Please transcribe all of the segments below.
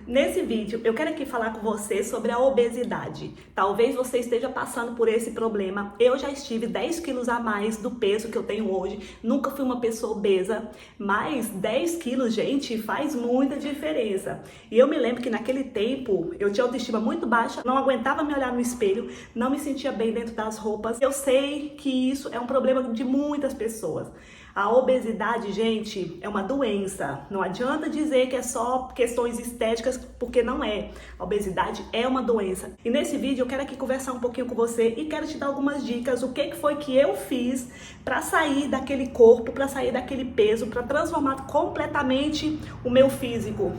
Nesse vídeo eu quero aqui falar com você sobre a obesidade. Talvez você esteja passando por esse problema. Eu já estive 10 quilos a mais do peso que eu tenho hoje. Nunca fui uma pessoa obesa, mas 10 quilos, gente, faz muita diferença. E eu me lembro que naquele tempo eu tinha autoestima muito baixa, não aguentava me olhar no espelho, não me sentia bem dentro das roupas. Eu sei que isso é um problema de muitas pessoas. A obesidade, gente, é uma doença. Não adianta dizer que é só questões estéticas, porque não é. A obesidade é uma doença. E nesse vídeo eu quero aqui conversar um pouquinho com você e quero te dar algumas dicas, o que foi que eu fiz para sair daquele corpo, para sair daquele peso, para transformar completamente o meu físico.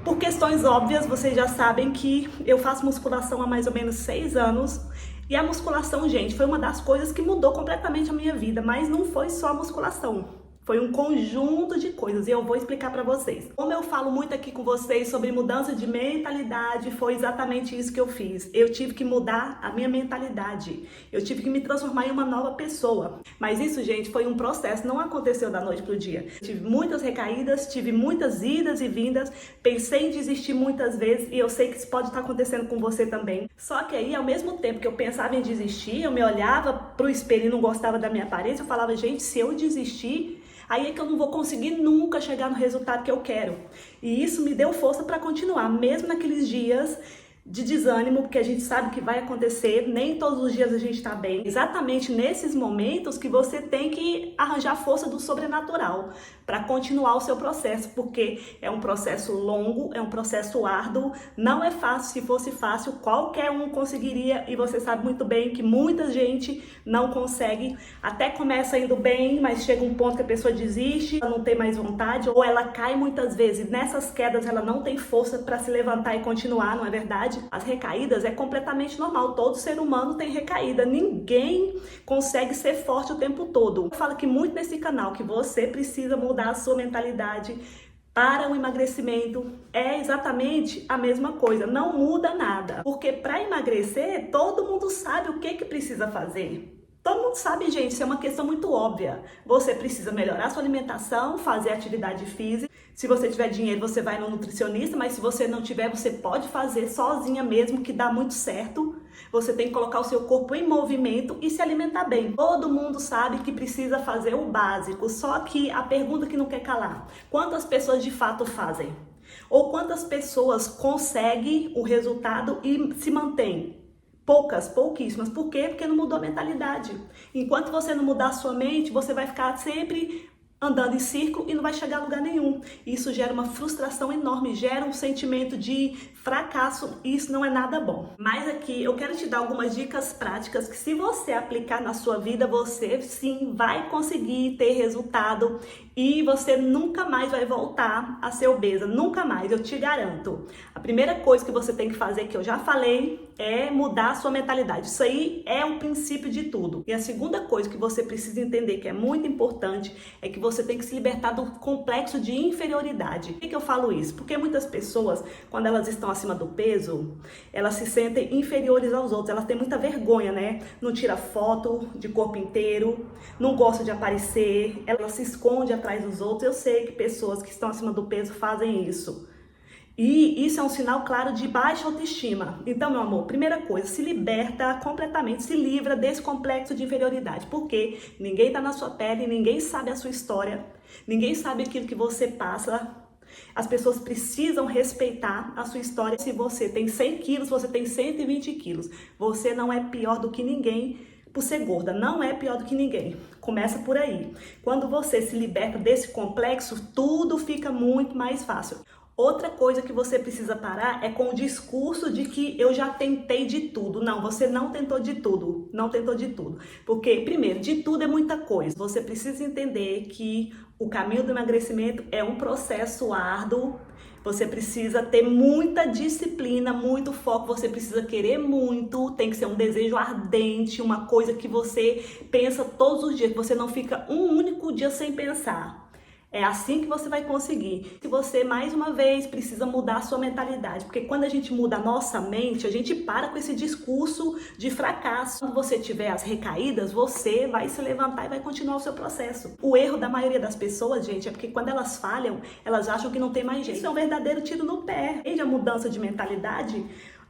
Por questões óbvias, vocês já sabem que eu faço musculação há mais ou menos 6 anos. E a musculação, gente, foi uma das coisas que mudou completamente a minha vida, mas não foi só a musculação. Foi um conjunto de coisas e eu vou explicar para vocês. Como eu falo muito aqui com vocês sobre mudança de mentalidade, foi exatamente isso que eu fiz. Eu tive que mudar a minha mentalidade. Eu tive que me transformar em uma nova pessoa. Mas isso, gente, foi um processo, não aconteceu da noite pro dia. Tive muitas recaídas, tive muitas idas e vindas, pensei em desistir muitas vezes e eu sei que isso pode estar acontecendo com você também. Só que aí, ao mesmo tempo que eu pensava em desistir, eu me olhava pro espelho e não gostava da minha aparência, eu falava, gente, se eu desistir, aí é que eu não vou conseguir nunca chegar no resultado que eu quero. E isso me deu força para continuar, mesmo naqueles dias de desânimo, porque a gente sabe que vai acontecer, nem todos os dias a gente está bem. Exatamente nesses momentos que você tem que arranjar força do sobrenatural para continuar o seu processo, porque é um processo longo, é um processo árduo, não é fácil. Se fosse fácil, qualquer um conseguiria, e você sabe muito bem que muita gente não consegue, até começa indo bem, mas chega um ponto que a pessoa desiste, ela não tem mais vontade, ou ela cai muitas vezes. Nessas quedas ela não tem força para se levantar e continuar, não é verdade? As recaídas é completamente normal, todo ser humano tem recaída, ninguém consegue ser forte o tempo todo. Eu falo aqui muito nesse canal que você precisa mudar a sua mentalidade para o emagrecimento. É exatamente a mesma coisa, não muda nada, porque para emagrecer todo mundo sabe o que precisa fazer. Todo mundo sabe, gente, isso é uma questão muito óbvia. Você precisa melhorar sua alimentação, fazer atividade física. Se você tiver dinheiro, você vai no nutricionista, mas se você não tiver, você pode fazer sozinha mesmo, que dá muito certo. Você tem que colocar o seu corpo em movimento e se alimentar bem. Todo mundo sabe que precisa fazer o básico, só que a pergunta que não quer calar: quantas pessoas de fato fazem? Ou quantas pessoas conseguem o resultado e se mantêm? Poucas, pouquíssimas. Por quê? Porque não mudou a mentalidade. Enquanto você não mudar a sua mente, você vai ficar sempre andando em círculo e não vai chegar a lugar nenhum. Isso gera uma frustração enorme, gera um sentimento de fracasso e isso não é nada bom. Mas aqui eu quero te dar algumas dicas práticas que, se você aplicar na sua vida, você sim vai conseguir ter resultado e você nunca mais vai voltar a ser obesa, nunca mais, eu te garanto. A primeira coisa que você tem que fazer, que eu já falei, é mudar a sua mentalidade. Isso aí é o princípio de tudo. E a segunda coisa que você precisa entender, que é muito importante, é que você tem que se libertar do complexo de inferioridade. Por que eu falo isso? Porque muitas pessoas, quando elas estão acima do peso, elas se sentem inferiores aos outros, elas têm muita vergonha, né? Não tira foto de corpo inteiro, não gosta de aparecer, ela se esconde atrás dos outros. Eu sei que pessoas que estão acima do peso fazem isso. E isso é um sinal claro de baixa autoestima. Então, meu amor, primeira coisa, se liberta completamente, se livra desse complexo de inferioridade. Porque ninguém está na sua pele, ninguém sabe a sua história, ninguém sabe aquilo que você passa. As pessoas precisam respeitar a sua história. Se você tem 100 quilos, você tem 120 quilos. Você não é pior do que ninguém por ser gorda, não é pior do que ninguém. Começa por aí. Quando você se liberta desse complexo, tudo fica muito mais fácil. Outra coisa que você precisa parar é com o discurso de que eu já tentei de tudo. Não, você não tentou de tudo. Não tentou de tudo. Porque, primeiro, de tudo é muita coisa. Você precisa entender que o caminho do emagrecimento é um processo árduo. Você precisa ter muita disciplina, muito foco. Você precisa querer muito. Tem que ser um desejo ardente, uma coisa que você pensa todos os dias. Que você não fica um único dia sem pensar. É assim que você vai conseguir. Se você, mais uma vez, precisa mudar a sua mentalidade, porque quando a gente muda a nossa mente, a gente para com esse discurso de fracasso. Quando você tiver as recaídas, você vai se levantar e vai continuar o seu processo. O erro da maioria das pessoas, gente, é porque quando elas falham, elas acham que não tem mais jeito. Isso é um verdadeiro tiro no pé. Entende a mudança de mentalidade?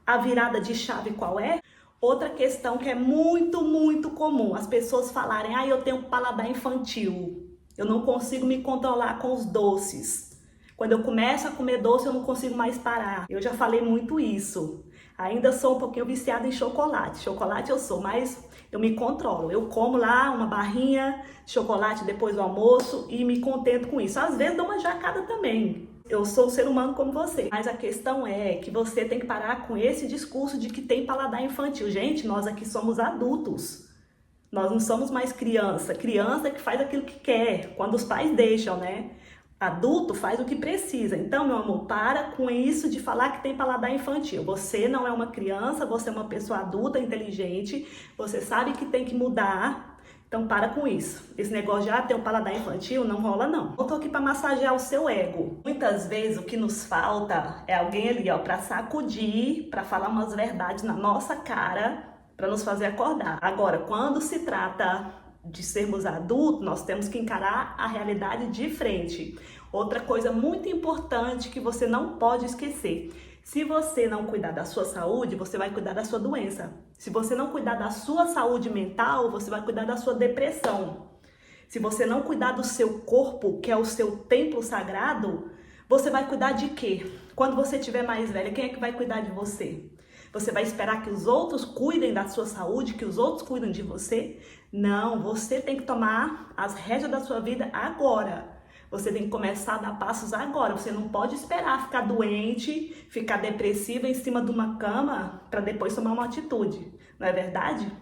A virada de chave qual é? Outra questão que é muito comum, as pessoas falarem, eu tenho paladar infantil. Eu não consigo me controlar com os doces. Quando eu começo a comer doce, eu não consigo mais parar. Eu já falei muito isso. Ainda sou um pouquinho viciada em chocolate. Chocolate eu sou, mas eu me controlo. Eu como lá uma barrinha de chocolate depois do almoço e me contento com isso. Às vezes dou uma jacada também. Eu sou um ser humano como você. Mas a questão é que você tem que parar com esse discurso de que tem paladar infantil. Gente, nós aqui somos adultos. Nós não somos mais criança. Criança que faz aquilo que quer, quando os pais deixam, né? Adulto faz o que precisa. Então, meu amor, para com isso de falar que tem paladar infantil. Você não é uma criança, você é uma pessoa adulta, inteligente. Você sabe que tem que mudar. Então, para com isso. Esse negócio de ter um paladar infantil não rola, não. Eu tô aqui para massagear o seu ego. Muitas vezes o que nos falta é alguém ali, ó, para sacudir, para falar umas verdades na nossa cara, para nos fazer acordar. Agora, quando se trata de sermos adultos, nós temos que encarar a realidade de frente. Outra coisa muito importante que você não pode esquecer: se você não cuidar da sua saúde, você vai cuidar da sua doença. Se você não cuidar da sua saúde mental, você vai cuidar da sua depressão. Se você não cuidar do seu corpo, que é o seu templo sagrado, você vai cuidar de quê? Quando você estiver mais velha, quem é que vai cuidar de você? Você vai esperar que os outros cuidem da sua saúde, que os outros cuidem de você? Não, você tem que tomar as rédeas da sua vida agora. Você tem que começar a dar passos agora. Você não pode esperar ficar doente, ficar depressiva em cima de uma cama para depois tomar uma atitude. Não é verdade?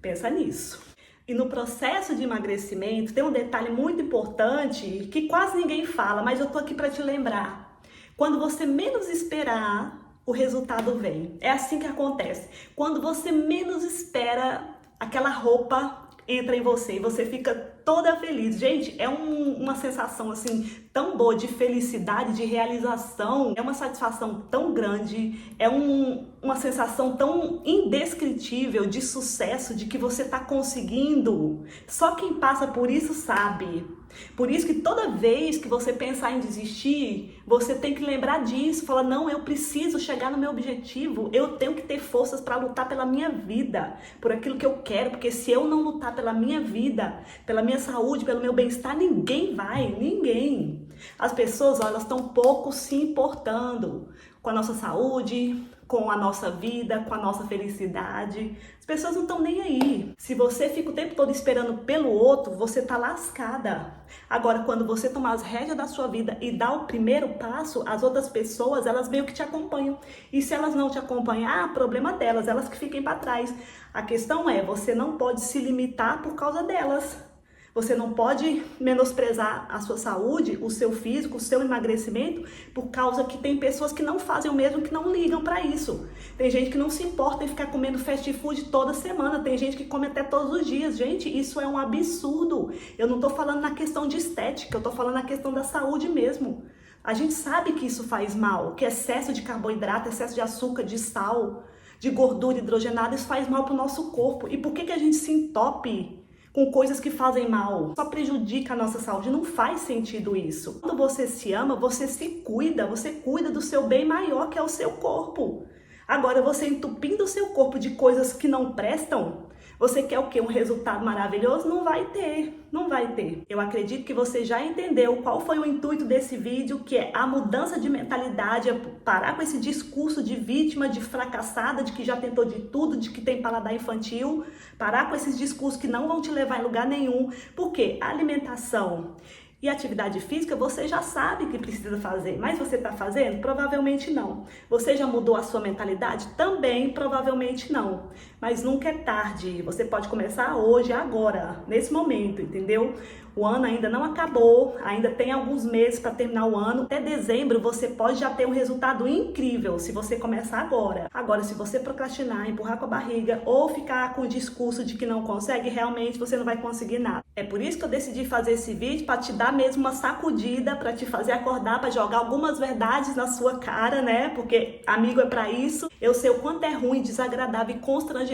Pensa nisso. E no processo de emagrecimento tem um detalhe muito importante que quase ninguém fala, mas eu tô aqui para te lembrar. Quando você menos esperar, o resultado vem. É assim que acontece. Quando você menos espera, aquela roupa entra em você e você fica toda feliz. Gente, é uma sensação assim tão boa de felicidade, de realização. É uma satisfação tão grande, é uma sensação tão indescritível de sucesso, de que você está conseguindo. Só quem passa por isso sabe. Por isso que toda vez que você pensar em desistir, você tem que lembrar disso. Fala, não, eu preciso chegar no meu objetivo. Eu tenho que ter forças para lutar pela minha vida, por aquilo que eu quero. Porque se eu não lutar pela minha vida, pela minha saúde, pelo meu bem-estar, ninguém vai, ninguém. As pessoas, ó, elas estão pouco se importando com a nossa saúde, com a nossa vida, com a nossa felicidade. As pessoas não estão nem aí. Se você fica o tempo todo esperando pelo outro, você tá lascada. Agora, quando você tomar as rédeas da sua vida e dar o primeiro passo, as outras pessoas, elas meio que te acompanham. E se elas não te acompanhar, problema delas, elas que fiquem para trás. A questão é, você não pode se limitar por causa delas. Você não pode menosprezar a sua saúde, o seu físico, o seu emagrecimento, por causa que tem pessoas que não fazem o mesmo, que não ligam para isso. Tem gente que não se importa em ficar comendo fast food toda semana, tem gente que come até todos os dias. Gente, isso é um absurdo. Eu não tô falando na questão de estética, eu tô falando na questão da saúde mesmo. A gente sabe que isso faz mal, que excesso de carboidrato, excesso de açúcar, de sal, de gordura hidrogenada, isso faz mal pro nosso corpo. E por que a gente se entope com coisas que fazem mal? Só prejudica a nossa saúde, não faz sentido isso. Quando você se ama, você se cuida, você cuida do seu bem maior, que é o seu corpo. Agora, você entupindo o seu corpo de coisas que não prestam, você quer o quê? Um resultado maravilhoso? Não vai ter, não vai ter. Eu acredito que você já entendeu qual foi o intuito desse vídeo, que é a mudança de mentalidade, é parar com esse discurso de vítima, de fracassada, de que já tentou de tudo, de que tem paladar infantil, parar com esses discursos que não vão te levar em lugar nenhum, porque a alimentação e atividade física você já sabe que precisa fazer, mas você está fazendo? Provavelmente não. Você já mudou a sua mentalidade? Também provavelmente não. Mas nunca é tarde, você pode começar hoje, agora, nesse momento, entendeu? O ano ainda não acabou, ainda tem alguns meses para terminar o ano. Até dezembro você pode já ter um resultado incrível se você começar agora. Agora, se você procrastinar, empurrar com a barriga ou ficar com o discurso de que não consegue, realmente você não vai conseguir nada. É por isso que eu decidi fazer esse vídeo, para te dar mesmo uma sacudida, para te fazer acordar, para jogar algumas verdades na sua cara, né? Porque amigo é para isso. Eu sei o quanto é ruim, desagradável e constrangedor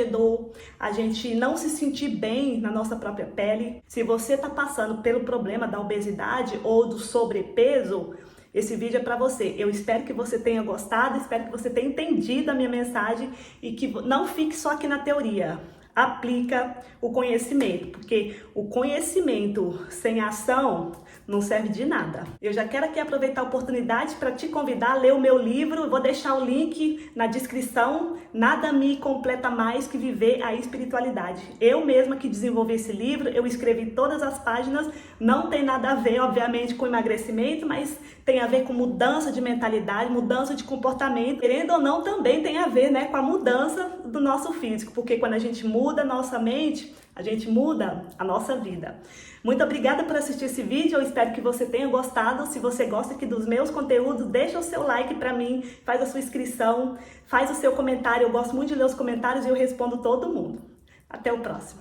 a gente não se sentir bem na nossa própria pele. Se você está passando pelo problema da obesidade ou do sobrepeso, esse vídeo é para você. Eu espero que você tenha gostado, espero que você tenha entendido a minha mensagem e que não fique só aqui na teoria. Aplica o conhecimento, porque o conhecimento sem ação não serve de nada. Eu já quero aqui aproveitar a oportunidade para te convidar a ler o meu livro. Eu vou deixar o link na descrição. Nada me completa mais que viver a espiritualidade. Eu mesma que desenvolvi esse livro, eu escrevi todas as páginas. Não tem nada a ver, obviamente, com emagrecimento, mas tem a ver com mudança de mentalidade, mudança de comportamento. Querendo ou não, também tem a ver, né, com a mudança do nosso físico, porque quando a gente muda a nossa mente, a gente muda a nossa vida. Muito obrigada por assistir esse vídeo, eu espero que você tenha gostado. Se você gosta aqui dos meus conteúdos, deixa o seu like para mim, faz a sua inscrição, faz o seu comentário. Eu gosto muito de ler os comentários e eu respondo todo mundo. Até o próximo.